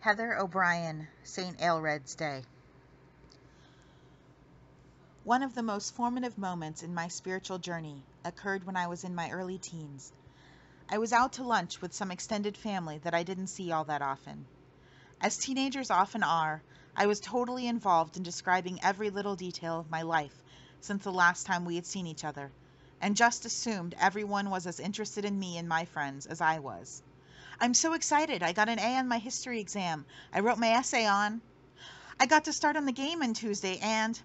Heather O'Brien, St. Aelred's Day. One of the most formative moments in my spiritual journey occurred when I was in my early teens. I was out to lunch with some extended family that I didn't see all that often. As teenagers often are, I was totally involved in describing every little detail of my life since the last time we had seen each other, and just assumed everyone was as interested in me and my friends as I was. "I'm so excited. I got an A on my history exam. I wrote my essay on. I got to start on the game on Tuesday, and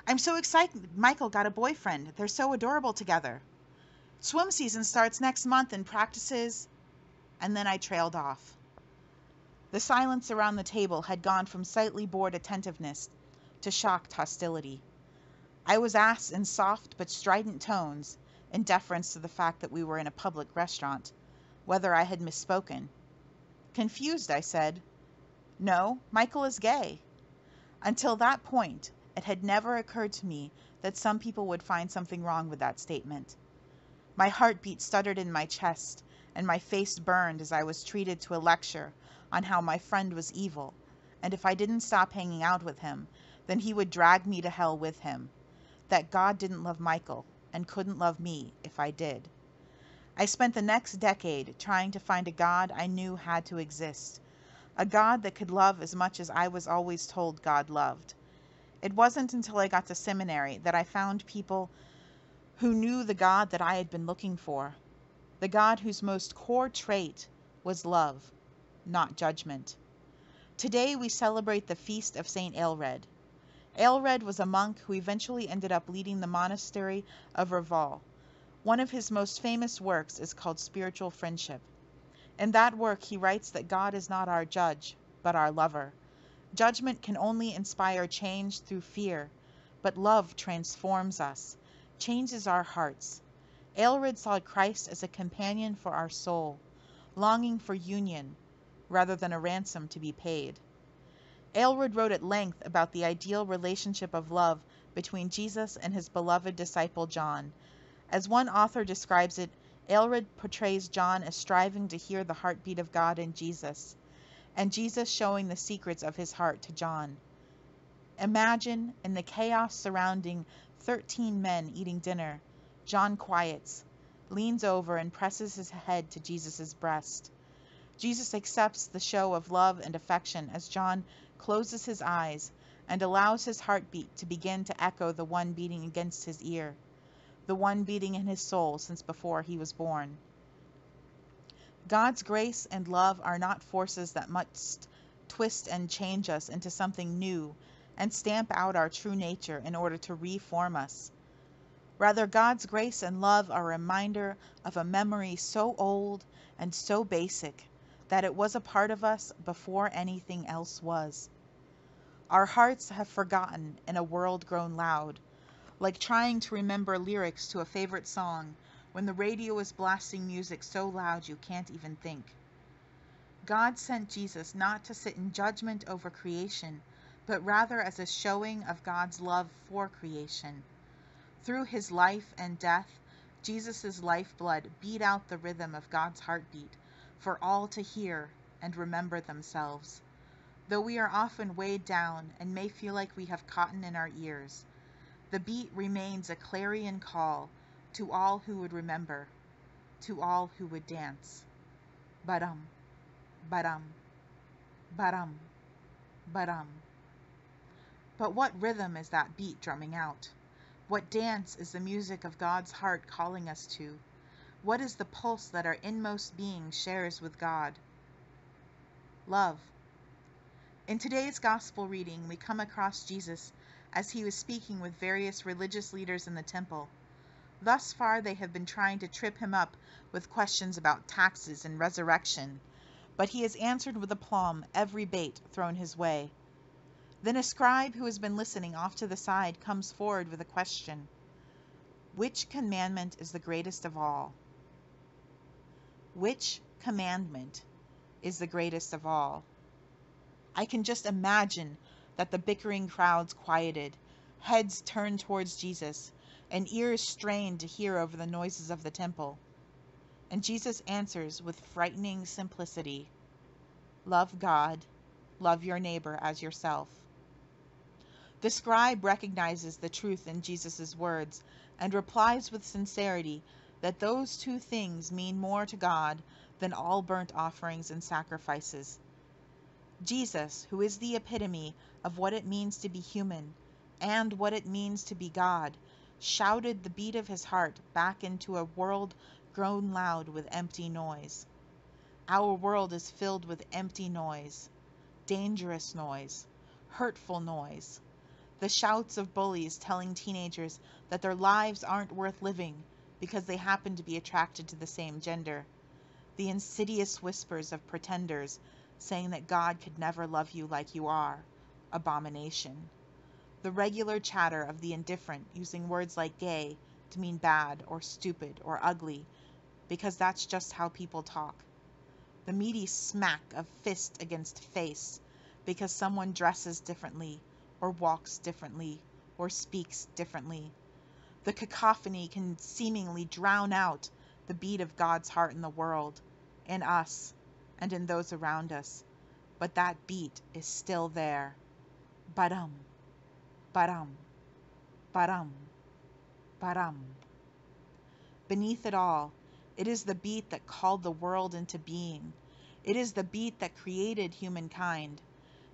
I'm so excited. Michael got a boyfriend. They're so adorable together. Swim season starts next month and practices." And then I trailed off. The silence around the table had gone from slightly bored attentiveness to shocked hostility. I was asked in soft but strident tones, in deference to the fact that we were in a public restaurant, whether I had misspoken. Confused, I said, "No, Michael is gay." Until that point, it had never occurred to me that some people would find something wrong with that statement. My heartbeat stuttered in my chest, and my face burned as I was treated to a lecture on how my friend was evil, and if I didn't stop hanging out with him, then he would drag me to hell with him, that God didn't love Michael and couldn't love me if I did. I spent the next decade trying to find a God I knew had to exist, a God that could love as much as I was always told God loved. It wasn't until I got to seminary that I found people who knew the God that I had been looking for, the God whose most core trait was love, not judgment. Today we celebrate the feast of St. Aelred. Aelred was a monk who eventually ended up leading the monastery of Reval. One of his most famous works is called Spiritual Friendship. In that work he writes that God is not our judge, but our lover. Judgment can only inspire change through fear, but love transforms us, changes our hearts. Aelred saw Christ as a companion for our soul, longing for union rather than a ransom to be paid. Aelred wrote at length about the ideal relationship of love between Jesus and his beloved disciple John. As one author describes it, Aelred portrays John as striving to hear the heartbeat of God in Jesus, and Jesus showing the secrets of his heart to John. Imagine, in the chaos surrounding 13 men eating dinner, John quiets, leans over and presses his head to Jesus' breast. Jesus accepts the show of love and affection as John closes his eyes and allows his heartbeat to begin to echo the one beating against his ear, the one beating in his soul since before he was born. God's grace and love are not forces that must twist and change us into something new and stamp out our true nature in order to reform us. Rather, God's grace and love are a reminder of a memory so old and so basic that it was a part of us before anything else was. Our hearts have forgotten in a world grown loud, like trying to remember lyrics to a favorite song when the radio is blasting music so loud you can't even think. God sent Jesus not to sit in judgment over creation, but rather as a showing of God's love for creation. Through his life and death, Jesus' lifeblood beat out the rhythm of God's heartbeat for all to hear and remember themselves. Though we are often weighed down and may feel like we have cotton in our ears, the beat remains a clarion call to all who would remember, to all who would dance. Ba-dum, ba-dum, ba-dum, ba-dum. But what rhythm is that beat drumming out? What dance is the music of God's heart calling us to? What is the pulse that our inmost being shares with God? Love. In today's gospel reading, we come across Jesus as he was speaking with various religious leaders in the temple. Thus far, they have been trying to trip him up with questions about taxes and resurrection, but he has answered with aplomb every bait thrown his way. Then a scribe who has been listening off to the side comes forward with a question. Which commandment is the greatest of all? Which commandment is the greatest of all? I can just imagine that the bickering crowds quieted, heads turned towards Jesus, and ears strained to hear over the noises of the temple. And Jesus answers with frightening simplicity, love God Love your neighbor as yourself. The scribe recognizes the truth in Jesus' words and replies with sincerity that those two things mean more to God than all burnt offerings and sacrifices. Jesus, who is the epitome of what it means to be human and what it means to be God, shouted the beat of his heart back into a world grown loud with empty noise. Our world is filled with empty noise, dangerous noise, hurtful noise. The shouts of bullies telling teenagers that their lives aren't worth living because they happen to be attracted to the same gender. The insidious whispers of pretenders saying that God could never love you like you are. Abomination. The regular chatter of the indifferent using words like gay to mean bad or stupid or ugly because that's just how people talk. The meaty smack of fist against face because someone dresses differently or walks differently or speaks differently. The cacophony can seemingly drown out the beat of God's heart in the world, in us, and in those around us. But that beat is still there. Ba-dum, ba-dum, ba-dum, ba-dum. Beneath it all, it is the beat that called the world into being. It is the beat that created humankind.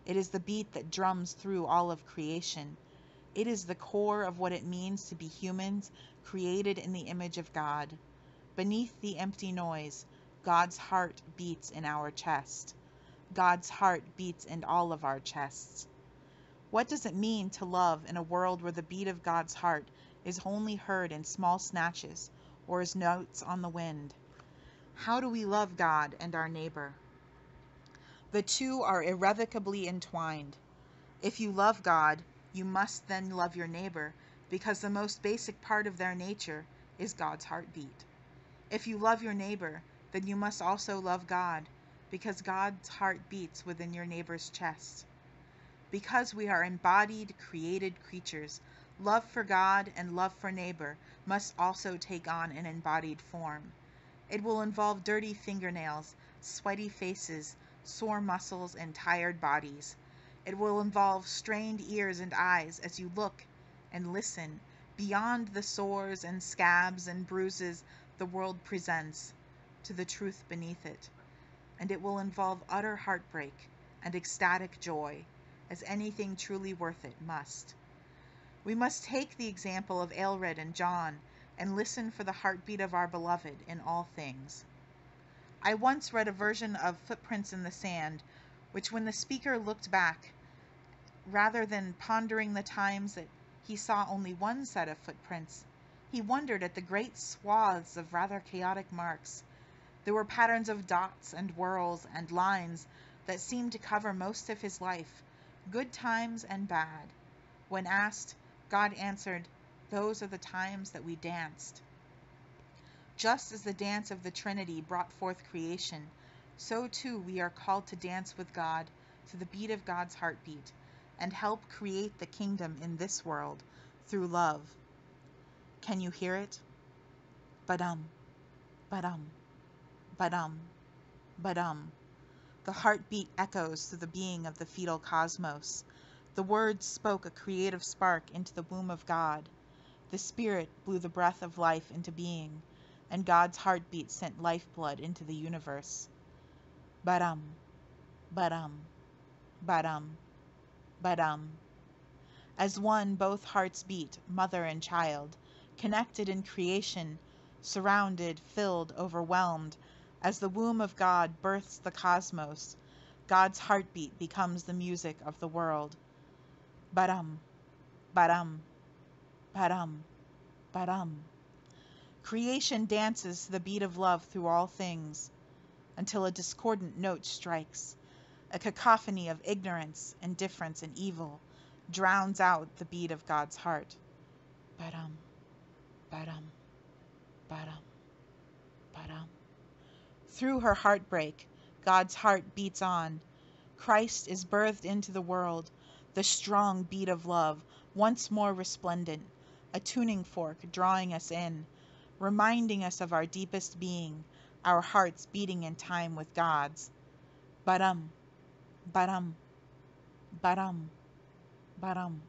It is the beat that drums through all of creation. It is the core of what it means to be humans created in the image of God. Beneath the empty noise, God's heart beats in our chest. God's heart beats in all of our chests. What does it mean to love in a world where the beat of God's heart is only heard in small snatches or as notes on the wind? How do we love God and our neighbor? The two are irrevocably entwined. If you love God, you must then love your neighbor, because the most basic part of their nature is God's heartbeat. If you love your neighbor, then you must also love God, because God's heart beats within your neighbor's chest. Because we are embodied, created creatures, love for God and love for neighbor must also take on an embodied form. It will involve dirty fingernails, sweaty faces, sore muscles, and tired bodies. It will involve strained ears and eyes as you look and listen beyond the sores and scabs and bruises the world presents to the truth beneath it. And it will involve utter heartbreak and ecstatic joy, as anything truly worth it must. We must take the example of Aelred and John and listen for the heartbeat of our beloved in all things. I once read a version of Footprints in the Sand, which when the speaker looked back, rather than pondering the times that he saw only one set of footprints, he wondered at the great swaths of rather chaotic marks. There were patterns of dots and whirls and lines that seemed to cover most of his life, good times and bad. When asked, God answered, "Those are the times that we danced." Just as the dance of the Trinity brought forth creation, so too we are called to dance with God to the beat of God's heartbeat and help create the kingdom in this world through love. Can you hear it? Ba-dum, ba-dum, ba-dum, ba-dum. The heartbeat echoes through the being of the fetal cosmos. The words spoke a creative spark into the womb of God. The Spirit blew the breath of life into being, and God's heartbeat sent lifeblood into the universe. Ba-dum, ba-dum, ba-dum, ba-dum. As one, both hearts beat, mother and child, connected in creation, surrounded, filled, overwhelmed. As the womb of God births the cosmos, God's heartbeat becomes the music of the world. Ba-dum, ba-dum, ba-dum, ba-dum. Creation dances to the beat of love through all things, until a discordant note strikes. A cacophony of ignorance, indifference, and evil drowns out the beat of God's heart. Ba-dum, ba-dum, ba-dum, ba-dum. Through her heartbreak, God's heart beats on. Christ is birthed into the world, the strong beat of love, once more resplendent, a tuning fork drawing us in, reminding us of our deepest being, our hearts beating in time with God's. Ba-dum, ba-dum, Baram, baram.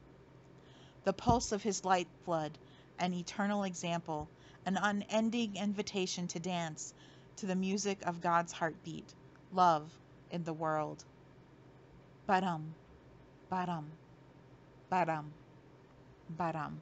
The pulse of his light flood, an eternal example, an unending invitation to dance to the music of God's heartbeat, love in the world. Baram, baram, baram, baram.